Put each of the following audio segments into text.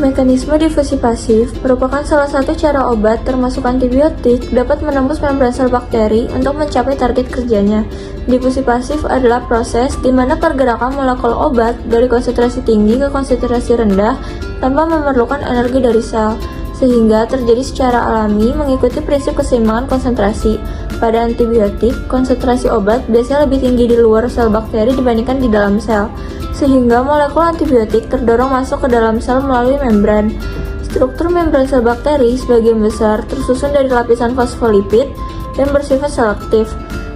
Mekanisme difusi pasif merupakan salah satu cara obat termasuk antibiotik dapat menembus membran sel bakteri untuk mencapai target kerjanya. Difusi pasif adalah proses di mana pergerakan molekul obat dari konsentrasi tinggi ke konsentrasi rendah tanpa memerlukan energi dari sel, sehingga terjadi secara alami mengikuti prinsip keseimbangan konsentrasi. Pada antibiotik, konsentrasi obat biasanya lebih tinggi di luar sel bakteri dibandingkan di dalam sel, sehingga molekul antibiotik terdorong masuk ke dalam sel melalui membran. Struktur membran sel bakteri sebagian besar tersusun dari lapisan fosfolipid yang bersifat selektif.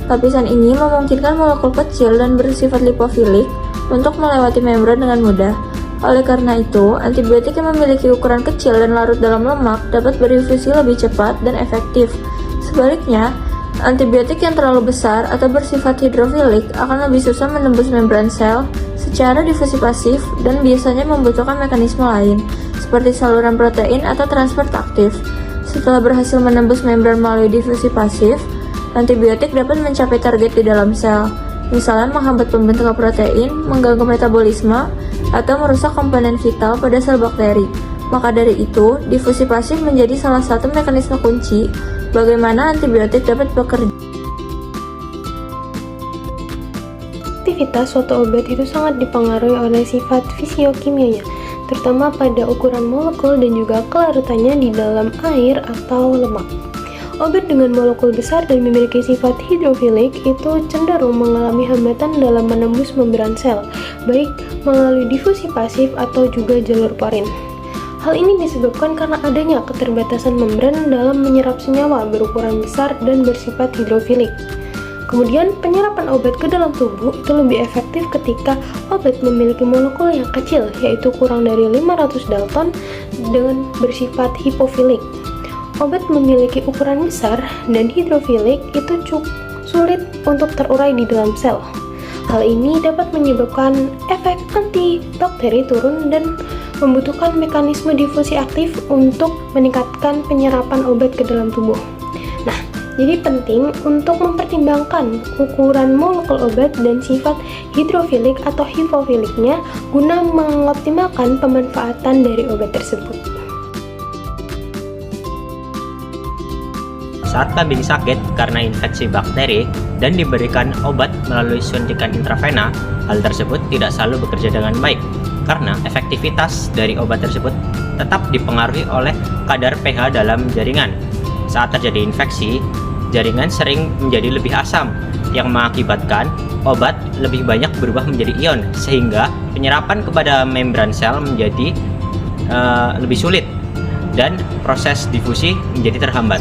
Lapisan ini memungkinkan molekul kecil dan bersifat lipofilik untuk melewati membran dengan mudah. Oleh karena itu, antibiotik yang memiliki ukuran kecil dan larut dalam lemak dapat berdifusi lebih cepat dan efektif. Sebaliknya, antibiotik yang terlalu besar atau bersifat hidrofilik akan lebih susah menembus membran sel secara difusi pasif dan biasanya membutuhkan mekanisme lain, seperti saluran protein atau transport aktif. Setelah berhasil menembus membran melalui difusi pasif, antibiotik dapat mencapai target di dalam sel, misalnya menghambat pembentukan protein, mengganggu metabolisme, atau merusak komponen vital pada sel bakteri. Maka dari itu, difusi pasif menjadi salah satu mekanisme kunci bagaimana antibiotik dapat bekerja. Aktivitas suatu obat itu sangat dipengaruhi oleh sifat fisiokimianya, terutama pada ukuran molekul dan juga kelarutannya di dalam air atau lemak. Obat dengan molekul besar dan memiliki sifat hidrofilik itu cenderung mengalami hambatan dalam menembus membran sel, baik melalui difusi pasif atau juga jalur porin. Hal ini disebabkan karena adanya keterbatasan membran dalam menyerap senyawa berukuran besar dan bersifat hidrofilik. Kemudian, penyerapan obat ke dalam tubuh itu lebih efektif ketika obat memiliki molekul yang kecil, yaitu kurang dari 500 Dalton dengan bersifat hipofilik. Obat memiliki ukuran besar dan hidrofilik itu cukup sulit untuk terurai di dalam sel. Hal ini dapat menyebabkan efek antibakteri turun dan membutuhkan mekanisme difusi aktif untuk meningkatkan penyerapan obat ke dalam tubuh. Nah, jadi penting untuk mempertimbangkan ukuran molekul obat dan sifat hidrofilik atau hipofiliknya guna mengoptimalkan pemanfaatan dari obat tersebut. Saat kambing sakit karena infeksi bakteri dan diberikan obat melalui suntikan intravena, hal tersebut tidak selalu bekerja dengan baik karena efektivitas dari obat tersebut tetap dipengaruhi oleh kadar pH dalam jaringan. Saat terjadi infeksi, jaringan sering menjadi lebih asam yang mengakibatkan obat lebih banyak berubah menjadi ion sehingga penyerapan kepada membran sel menjadi lebih sulit dan proses difusi menjadi terhambat.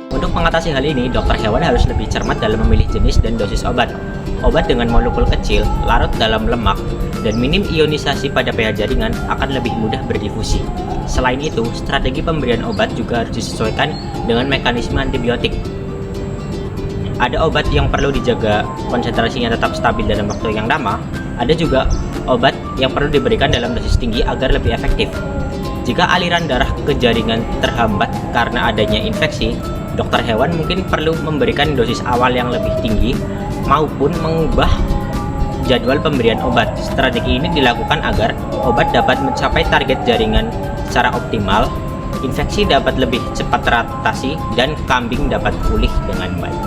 Untuk mengatasi hal ini, dokter hewan harus lebih cermat dalam memilih jenis dan dosis obat. Obat dengan molekul kecil, larut dalam lemak, dan minim ionisasi pada pH jaringan akan lebih mudah berdifusi. Selain itu, strategi pemberian obat juga harus disesuaikan dengan mekanisme antibiotik. Ada obat yang perlu dijaga konsentrasinya tetap stabil dalam waktu yang lama, ada juga obat yang perlu diberikan dalam dosis tinggi agar lebih efektif. Jika aliran darah ke jaringan terhambat karena adanya infeksi, dokter hewan mungkin perlu memberikan dosis awal yang lebih tinggi maupun mengubah jadwal pemberian obat. Strategi ini dilakukan agar obat dapat mencapai target jaringan secara optimal, infeksi dapat lebih cepat teratasi, dan kambing dapat pulih dengan baik.